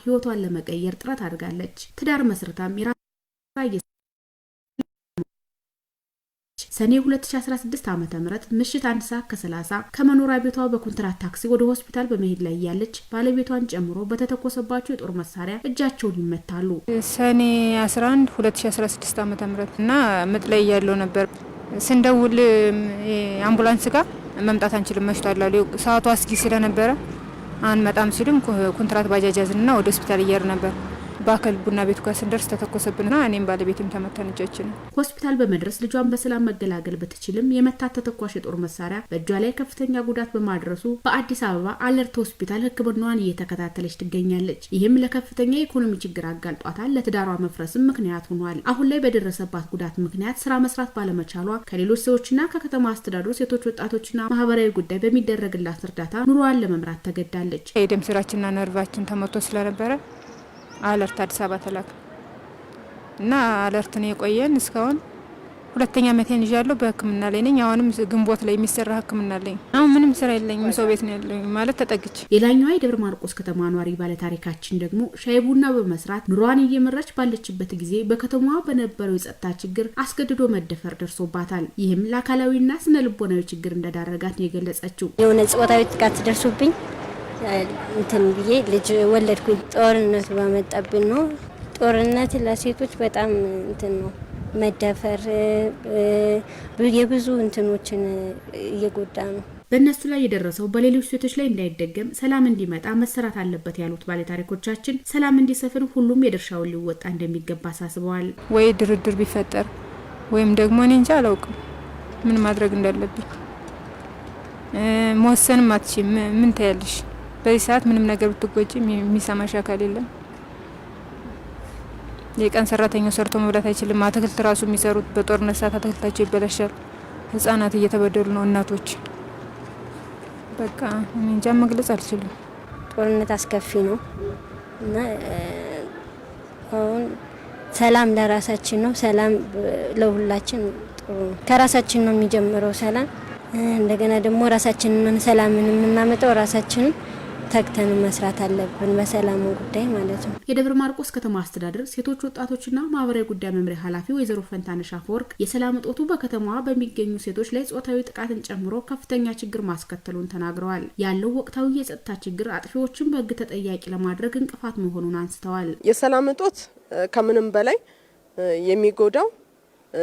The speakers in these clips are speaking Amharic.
ህይወቷን ለመቀየር ጥረት አድርጋለች። ትዳር መስርታም ሰኔ 2016 ዓመተ ምህረት ምሽት 1:30 ከመኖሪያ ቤቷ በኮንትራት ታክሲ ወደ ሆስፒታል በመሄድ ላይ ያለች ባለቤቷን ጨምሮ በተተኮሰባቸው የጦር መሳሪያ እጃቸውን ይመታሉ። ሰኔ 11 2016 ዓመተ ምህረት እና ምጥ ላይ ያለው ነበር። ስንደውል አምቡላንስ ጋር መምጣት አንችልም መሽቷል አሉ። ሰዓቱ አስጊ ስለነበረ አንመጣም ሲሉም ኮንትራት ባጃጅ ያዝንና ወደ ሆስፒታል እየሄድን ነበር። ባከል ቡና ቤቱ ጋር ስንደርስ ተተኮሰብንና እኔም ባለቤቴም ተመታን እጃችን። ሆስፒታል በመድረስ ልጇን በሰላም መገላገል በተችልም የመታት ተተኳሽ የጦር መሳሪያ በእጇ ላይ ከፍተኛ ጉዳት በማድረሱ በአዲስ አበባ አለርት ሆስፒታል ሕክምናዋን እየተከታተለች ትገኛለች። ይህም ለከፍተኛ የኢኮኖሚ ችግር አጋልጧታል። ለትዳሯ መፍረስም ምክንያት ሆኗል። አሁን ላይ በደረሰባት ጉዳት ምክንያት ስራ መስራት ባለመቻሏ ከሌሎች ሰዎችና ከከተማ አስተዳደሩ ሴቶች ወጣቶችና ማህበራዊ ጉዳይ በሚደረግላት እርዳታ ኑሮዋን ለመምራት ተገዳለች። የደም ስራችንና ነርቫችን ተመቶ ስለነበረ አለርት አዲስ አበባ ተላከ እና አለርት ነው የቆየን እስካሁን ሁለተኛ ዓመቴን ይዣለሁ። በህክምና ላይ ነኝ። አሁንም ግንቦት ላይ የሚሰራ ህክምና ላይ አሁን ምንም ስራ የለኝም። ሰው ቤት ነው ያለኝ ማለት ተጠግቼ። ሌላኛዋ የደብረ ማርቆስ ከተማ ኗሪ ባለ ታሪካችን ደግሞ ሻይ ቡና በመስራት ኑሯን እየመራች ባለችበት ጊዜ በከተማዋ በነበረው የጸጥታ ችግር አስገድዶ መደፈር ደርሶባታል። ይህም ለአካላዊና ስነ ልቦናዊ ችግር እንደዳረጋት ነው የገለጸችው። የሆነ ጾታዊ ጥቃት ደርሶብኝ እንትን ብዬ ልጅ ወለድኩኝ። ጦርነቱ ባመጣብን ነው። ጦርነት ለሴቶች በጣም እንትን ነው መደፈር የብዙ እንትኖችን እየጎዳ ነው። በእነሱ ላይ የደረሰው በሌሎች ሴቶች ላይ እንዳይደገም ሰላም እንዲመጣ መሰራት አለበት ያሉት ባለታሪኮቻችን ሰላም እንዲሰፍን ሁሉም የድርሻውን ሊወጣ እንደሚገባ አሳስበዋል። ወይ ድርድር ቢፈጠር ወይም ደግሞ እኔ እንጃ አላውቅም ምን ማድረግ እንዳለብኝ መወሰንም አትችይም። ምን ታያለሽ? በዚህ ሰዓት ምንም ነገር ብትጎጂ የሚሰማሽ አካል የለም። የቀን ሰራተኛው ሰርቶ መብላት አይችልም። አትክልት ራሱ የሚሰሩት በጦርነት ሰዓት አትክልታቸው ይበላሻል። ህፃናት እየተበደሉ ነው። እናቶች በቃ እንጃ መግለጽ አልችልም። ጦርነት አስከፊ ነው እና አሁን ሰላም ለራሳችን ነው። ሰላም ለሁላችን ጥሩ ነው። ከራሳችን ነው የሚጀምረው ሰላም። እንደገና ደግሞ ራሳችንን ሰላምን የምናመጣው ራሳችንን ተግተን መስራት አለብን በሰላሙ ጉዳይ ማለት ነው። የደብረ ማርቆስ ከተማ አስተዳደር ሴቶች ወጣቶችና ማህበራዊ ጉዳይ መምሪያ ኃላፊ ወይዘሮ ፈንታነሽ አፈወርቅ የሰላም እጦቱ በከተማዋ በሚገኙ ሴቶች ላይ ጾታዊ ጥቃትን ጨምሮ ከፍተኛ ችግር ማስከተሉን ተናግረዋል። ያለው ወቅታዊ የጸጥታ ችግር አጥፊዎችን በህግ ተጠያቂ ለማድረግ እንቅፋት መሆኑን አንስተዋል። የሰላም እጦት ከምንም በላይ የሚጎዳው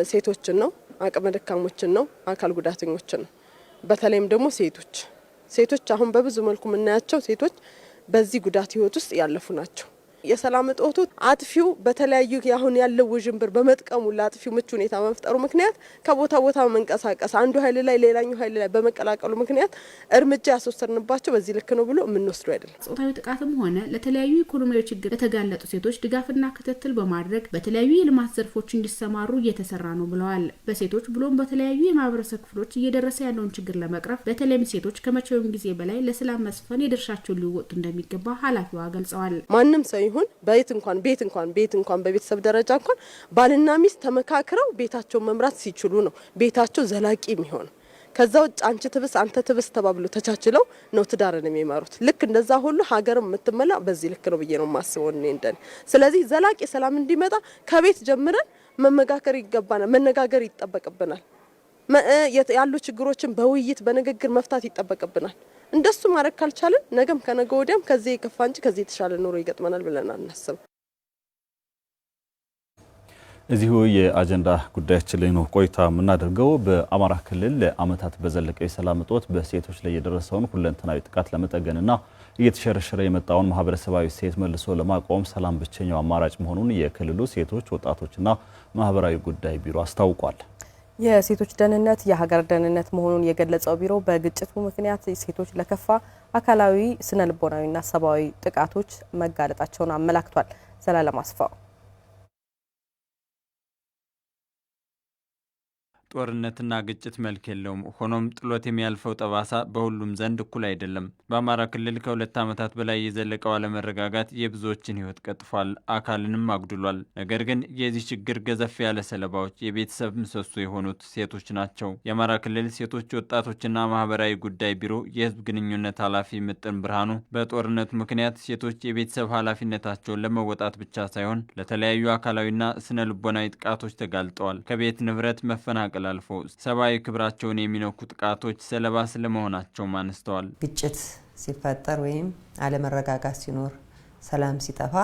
ሴቶችን ነው፣ አቅመ ደካሞችን ነው፣ አካል ጉዳተኞችን ነው። በተለይም ደግሞ ሴቶች አሁን በብዙ መልኩ የምናያቸው ሴቶች በዚህ ጉዳት ህይወት ውስጥ ያለፉ ናቸው። የሰላም እጦቱ አጥፊው በተለያዩ አሁን ያለው ውዥንብር በመጥቀሙ ለአጥፊው ምቹ ሁኔታ በመፍጠሩ ምክንያት ከቦታ ቦታ መንቀሳቀስ አንዱ ኃይል ላይ ሌላኛው ኃይል ላይ በመቀላቀሉ ምክንያት እርምጃ ያስወሰድንባቸው በዚህ ልክ ነው ብሎ የምንወስደው አይደለም። ጾታዊ ጥቃትም ሆነ ለተለያዩ ኢኮኖሚያዊ ችግር ለተጋለጡ ሴቶች ድጋፍና ክትትል በማድረግ በተለያዩ የልማት ዘርፎች እንዲሰማሩ እየተሰራ ነው ብለዋል። በሴቶች ብሎም በተለያዩ የማህበረሰብ ክፍሎች እየደረሰ ያለውን ችግር ለመቅረፍ በተለይም ሴቶች ከመቼውም ጊዜ በላይ ለሰላም መስፈን የድርሻቸውን ሊወጡ እንደሚገባ ኃላፊዋ ገልጸዋል። ማንም ሰው ይሁን ቤት እንኳን በቤተሰብ ደረጃ እንኳን ባልና ሚስት ተመካክረው ቤታቸውን መምራት ሲችሉ ነው ቤታቸው ዘላቂ የሚሆነው። ከዛ ውጭ አንቺ ትብስ አንተ ትብስ ተባብሎ ተቻችለው ነው ትዳርን የሚመሩት። ልክ እንደዛ ሁሉ ሀገርም የምትመላ በዚህ ልክ ነው ብዬ ነው የማስበው እንደኔ። ስለዚህ ዘላቂ ሰላም እንዲመጣ ከቤት ጀምረን መመካከር ይገባናል፣ መነጋገር ይጠበቅብናል። ያሉ ችግሮችን በውይይት በንግግር መፍታት ይጠበቅብናል። እንደሱ ማድረግ ካልቻለን ነገም ከነገ ወዲያም ከዚህ የከፋ እንጂ ከዚህ የተሻለ ኑሮ ይገጥመናል ብለን አናስብ። እዚሁ የአጀንዳ ጉዳያችን ላይ ነው ቆይታ የምናደርገው። በአማራ ክልል ለዓመታት በዘለቀው የሰላም እጦት በሴቶች ላይ የደረሰውን ሁለንተናዊ ጥቃት ለመጠገንና እየተሸረሸረ የመጣውን ማህበረሰባዊ ሴት መልሶ ለማቆም ሰላም ብቸኛው አማራጭ መሆኑን የክልሉ ሴቶች ወጣቶችና ማህበራዊ ጉዳይ ቢሮ አስታውቋል። የሴቶች ደህንነት የሀገር ደህንነት መሆኑን የገለጸው ቢሮ በግጭቱ ምክንያት ሴቶች ለከፋ አካላዊ፣ ስነ ልቦናዊና ሰብአዊ ጥቃቶች መጋለጣቸውን አመላክቷል። ዘላለም አስፋው ጦርነትና ግጭት መልክ የለውም። ሆኖም ጥሎት የሚያልፈው ጠባሳ በሁሉም ዘንድ እኩል አይደለም። በአማራ ክልል ከ2 ዓመታት በላይ የዘለቀው አለመረጋጋት የብዙዎችን ሕይወት ቀጥፏል፣ አካልንም አጉድሏል። ነገር ግን የዚህ ችግር ገዘፍ ያለ ሰለባዎች የቤተሰብ ምሰሶ የሆኑት ሴቶች ናቸው። የአማራ ክልል ሴቶች ወጣቶችና ማህበራዊ ጉዳይ ቢሮ የህዝብ ግንኙነት ኃላፊ ምጥን ብርሃኑ በጦርነቱ ምክንያት ሴቶች የቤተሰብ ኃላፊነታቸውን ለመወጣት ብቻ ሳይሆን ለተለያዩ አካላዊና ስነ ልቦናዊ ጥቃቶች ተጋልጠዋል። ከቤት ንብረት መፈናቀል አልፎ ሰብአዊ ክብራቸውን የሚነኩ ጥቃቶች ሰለባ ስለመሆናቸውም አነስተዋል። ግጭት ሲፈጠር ወይም አለመረጋጋት ሲኖር፣ ሰላም ሲጠፋ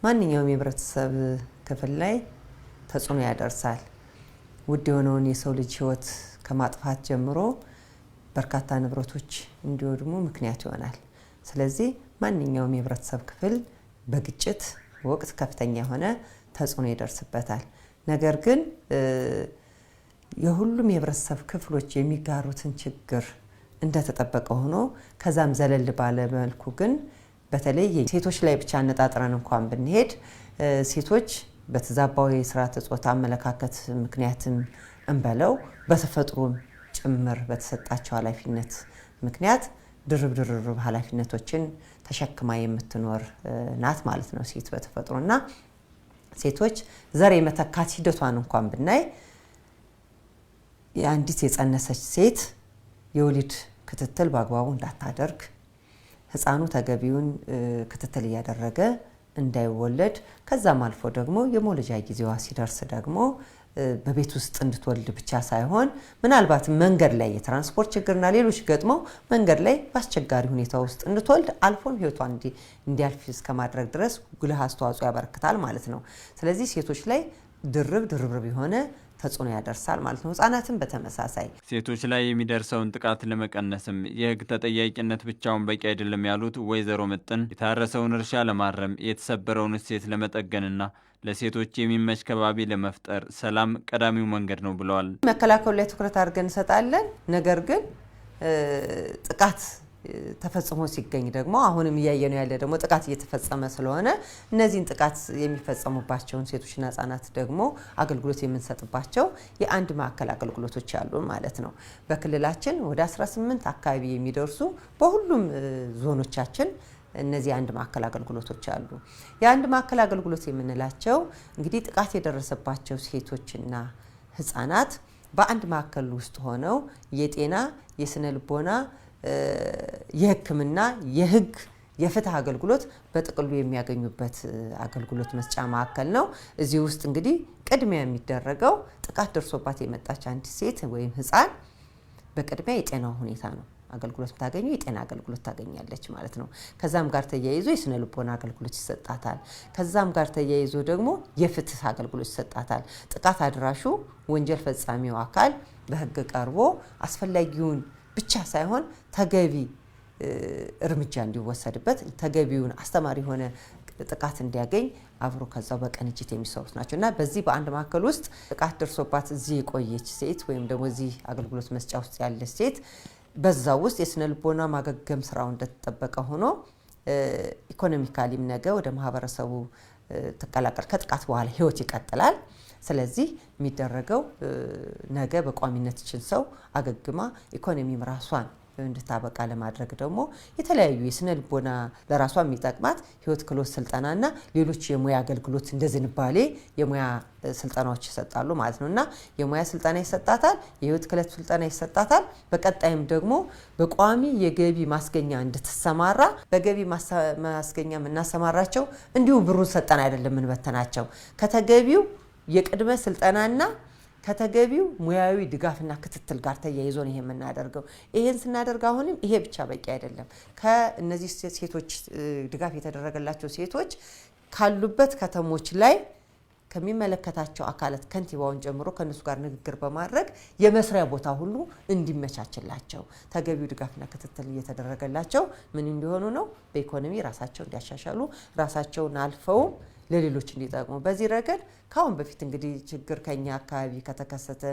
ማንኛውም የህብረተሰብ ክፍል ላይ ተጽዕኖ ያደርሳል። ውድ የሆነውን የሰው ልጅ ህይወት ከማጥፋት ጀምሮ በርካታ ንብረቶች እንዲወድሙ ምክንያት ይሆናል። ስለዚህ ማንኛውም የህብረተሰብ ክፍል በግጭት ወቅት ከፍተኛ የሆነ ተጽዕኖ ይደርስበታል። ነገር ግን የሁሉም የህብረተሰብ ክፍሎች የሚጋሩትን ችግር እንደተጠበቀ ሆኖ ከዛም ዘለል ባለ መልኩ ግን በተለይ ሴቶች ላይ ብቻ አነጣጥረን እንኳን ብንሄድ ሴቶች በተዛባው የስርዓተ ጾታ አመለካከት ምክንያትም እንበለው በተፈጥሮም ጭምር በተሰጣቸው ኃላፊነት ምክንያት ድርብ ኃላፊነቶችን ተሸክማ የምትኖር ናት ማለት ነው ሴት በተፈጥሮና ሴቶች ዘር የመተካት ሂደቷን እንኳን ብናይ የአንዲት የጸነሰች ሴት የወሊድ ክትትል በአግባቡ እንዳታደርግ ህፃኑ ተገቢውን ክትትል እያደረገ እንዳይወለድ ከዛም አልፎ ደግሞ የመውለጃ ጊዜዋ ሲደርስ ደግሞ በቤት ውስጥ እንድትወልድ ብቻ ሳይሆን ምናልባት መንገድ ላይ የትራንስፖርት ችግርና ሌሎች ገጥመው መንገድ ላይ በአስቸጋሪ ሁኔታ ውስጥ እንድትወልድ አልፎም ህይወቷ እንዲያልፍ እስከማድረግ ድረስ ጉልህ አስተዋጽኦ ያበረክታል ማለት ነው። ስለዚህ ሴቶች ላይ ድርብ የሆነ ተጽዕኖ ያደርሳል ማለት ነው። ህጻናትን በተመሳሳይ ሴቶች ላይ የሚደርሰውን ጥቃት ለመቀነስም የህግ ተጠያቂነት ብቻውን በቂ አይደለም ያሉት ወይዘሮ ምጥን የታረሰውን እርሻ ለማረም የተሰበረውን እሴት ለመጠገንና ለሴቶች የሚመች ከባቢ ለመፍጠር ሰላም ቀዳሚው መንገድ ነው ብለዋል። መከላከሉ ላይ ትኩረት አድርገን እንሰጣለን። ነገር ግን ጥቃት ተፈጽሞ ሲገኝ ደግሞ አሁንም እያየነው ያለ ደግሞ ጥቃት እየተፈጸመ ስለሆነ እነዚህን ጥቃት የሚፈጸሙባቸውን ሴቶችና ህጻናት ደግሞ አገልግሎት የምንሰጥባቸው የአንድ ማዕከል አገልግሎቶች አሉ ማለት ነው። በክልላችን ወደ 18 አካባቢ የሚደርሱ በሁሉም ዞኖቻችን እነዚህ አንድ ማዕከል አገልግሎቶች አሉ። የአንድ ማዕከል አገልግሎት የምንላቸው እንግዲህ ጥቃት የደረሰባቸው ሴቶችና ህጻናት በአንድ ማዕከል ውስጥ ሆነው የጤና፣ የስነ ልቦና፣ የህክምና፣ የህግ፣ የፍትህ አገልግሎት በጥቅሉ የሚያገኙበት አገልግሎት መስጫ ማዕከል ነው። እዚህ ውስጥ እንግዲህ ቅድሚያ የሚደረገው ጥቃት ደርሶባት የመጣች አንዲት ሴት ወይም ህፃን በቅድሚያ የጤናው ሁኔታ ነው አገልግሎት ታገኘው የጤና አገልግሎት ታገኛለች ማለት ነው። ከዛም ጋር ተያይዞ የስነ ልቦና አገልግሎት ይሰጣታል። ከዛም ጋር ተያይዞ ደግሞ የፍትህ አገልግሎት ይሰጣታል። ጥቃት አድራሹ ወንጀል ፈጻሚው አካል በህግ ቀርቦ አስፈላጊውን ብቻ ሳይሆን ተገቢ እርምጃ እንዲወሰድበት ተገቢውን አስተማሪ ሆነ ጥቃት እንዲያገኝ አብሮ ከዛው በቅንጅት የሚሰሩት ናቸውና በዚህ በአንድ ማዕከል ውስጥ ጥቃት ደርሶባት እዚህ የቆየች ሴት ወይም ደግሞ እዚህ አገልግሎት መስጫ ውስጥ ያለች ሴት በዛው ውስጥ የስነ ልቦና ማገገም ስራው እንደተጠበቀ ሆኖ ኢኮኖሚካሊም ነገ ወደ ማህበረሰቡ ተቀላቀል ከጥቃት በኋላ ህይወት ይቀጥላል። ስለዚህ የሚደረገው ነገ በቋሚነት ሰው አገግማ ኢኮኖሚም ራሷን እንድታበቃ ለማድረግ ደግሞ የተለያዩ የስነ ልቦና ለራሷ የሚጠቅማት ህይወት ክህሎት ስልጠናና ሌሎች የሙያ አገልግሎት እንደዝንባሌ የሙያ ስልጠናዎች ይሰጣሉ ማለት ነውና የሙያ ስልጠና ይሰጣታል፣ የህይወት ክህሎት ስልጠና ይሰጣታል። በቀጣይም ደግሞ በቋሚ የገቢ ማስገኛ እንድትሰማራ በገቢ ማስገኛ የምናሰማራቸው እንዲሁ ብሩን ሰጠን አይደለም የምንበተናቸው ከተገቢው የቅድመ ስልጠናና ከተገቢው ሙያዊ ድጋፍና ክትትል ጋር ተያይዞ ነው ይሄ የምናደርገው። ይሄን ስናደርግ አሁንም ይሄ ብቻ በቂ አይደለም። ከነዚህ ሴቶች ድጋፍ የተደረገላቸው ሴቶች ካሉበት ከተሞች ላይ ከሚመለከታቸው አካላት ከንቲባውን ጨምሮ ከነሱ ጋር ንግግር በማድረግ የመስሪያ ቦታ ሁሉ እንዲመቻችላቸው ተገቢው ድጋፍና ክትትል እየተደረገላቸው ምን እንዲሆኑ ነው በኢኮኖሚ ራሳቸው እንዲያሻሻሉ ራሳቸውን አልፈው ለሌሎች እንዲጠቅሙ በዚህ ረገድ ካሁን በፊት እንግዲህ ችግር ከኛ አካባቢ ከተከሰተ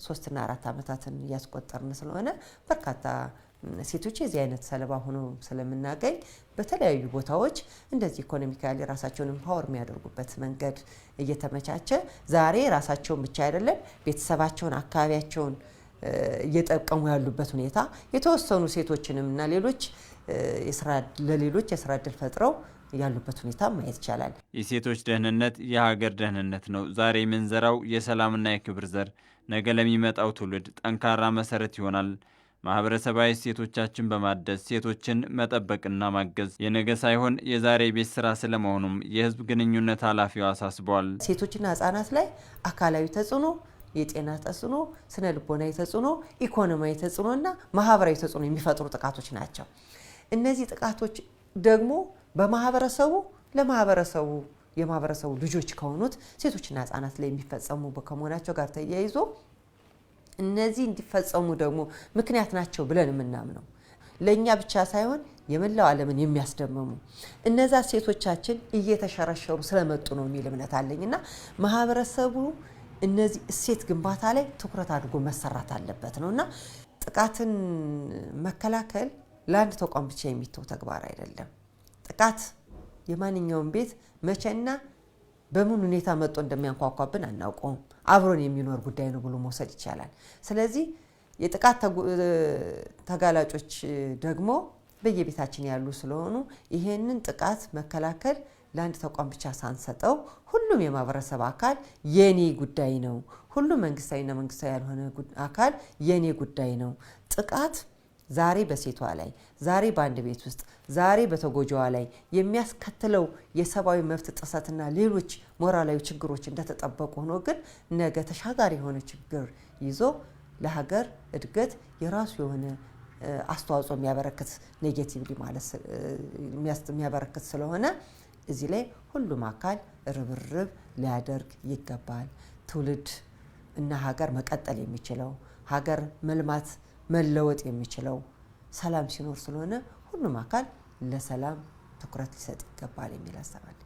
3 እና 4 አመታትን ያስቆጠርን ስለሆነ በርካታ ሴቶች የዚህ አይነት ሰለባ ሆኖ ስለምናገኝ በተለያዩ ቦታዎች እንደዚህ ኢኮኖሚካሊ ራሳቸውን ፓወር የሚያደርጉበት መንገድ እየተመቻቸ ዛሬ ራሳቸውን ብቻ አይደለም ቤተሰባቸውን አካባቢያቸውን እየጠቀሙ ያሉበት ሁኔታ የተወሰኑ ሴቶችንም እና ሌሎች የስራ ዕድል ፈጥረው ያሉበት ሁኔታ ማየት ይቻላል። የሴቶች ደህንነት የሀገር ደህንነት ነው። ዛሬ የምንዘራው የሰላምና የክብር ዘር ነገ ለሚመጣው ትውልድ ጠንካራ መሰረት ይሆናል። ማህበረሰባዊ ሴቶቻችን በማደስ ሴቶችን መጠበቅና ማገዝ የነገ ሳይሆን የዛሬ ቤት ስራ ስለመሆኑም የህዝብ ግንኙነት ኃላፊው አሳስበዋል። ሴቶችና ህጻናት ላይ አካላዊ ተጽዕኖ፣ የጤና ተጽዕኖ፣ ስነ ልቦናዊ ተጽዕኖ፣ ኢኮኖሚያዊ ተጽዕኖና ማህበራዊ ተጽዕኖ የሚፈጥሩ ጥቃቶች ናቸው። እነዚህ ጥቃቶች ደግሞ በማህበረሰቡ ለማህበረሰቡ የማህበረሰቡ ልጆች ከሆኑት ሴቶችና ህጻናት ላይ የሚፈጸሙ ከመሆናቸው ጋር ተያይዞ እነዚህ እንዲፈጸሙ ደግሞ ምክንያት ናቸው ብለን የምናምነው ለኛ ብቻ ሳይሆን የመላው ዓለምን የሚያስደምሙ እነዛ ሴቶቻችን እየተሸረሸሩ ስለመጡ ነው የሚል እምነት አለኝና ማህበረሰቡ እነዚህ እሴት ግንባታ ላይ ትኩረት አድርጎ መሰራት አለበት ነውና ጥቃትን መከላከል ለአንድ ተቋም ብቻ የሚተው ተግባር አይደለም። ጥቃት የማንኛውም ቤት መቼና በምን ሁኔታ መጥቶ እንደሚያንኳኳብን አናውቀውም። አብሮን የሚኖር ጉዳይ ነው ብሎ መውሰድ ይቻላል። ስለዚህ የጥቃት ተጋላጮች ደግሞ በየቤታችን ያሉ ስለሆኑ ይሄንን ጥቃት መከላከል ለአንድ ተቋም ብቻ ሳንሰጠው ሁሉም የማህበረሰብ አካል የኔ ጉዳይ ነው። ሁሉም መንግስታዊና መንግስታዊ ያልሆነ አካል የኔ ጉዳይ ነው። ጥቃት ዛሬ በሴቷ ላይ ዛሬ በአንድ ቤት ውስጥ ዛሬ በተጎጂዋ ላይ የሚያስከትለው የሰብአዊ መብት ጥሰትና ሌሎች ሞራላዊ ችግሮች እንደተጠበቁ ሆኖ ግን ነገ ተሻጋሪ የሆነ ችግር ይዞ ለሀገር እድገት የራሱ የሆነ አስተዋጽኦ የሚያበረክት ኔጌቲቭሊ ማለት የሚያበረክት ስለሆነ እዚህ ላይ ሁሉም አካል ርብርብ ሊያደርግ ይገባል። ትውልድ እና ሀገር መቀጠል የሚችለው ሀገር መልማት መለወጥ የሚችለው ሰላም ሲኖር ስለሆነ ሁሉም አካል ለሰላም ትኩረት ሊሰጥ ይገባል የሚል ሀሳብ አለ።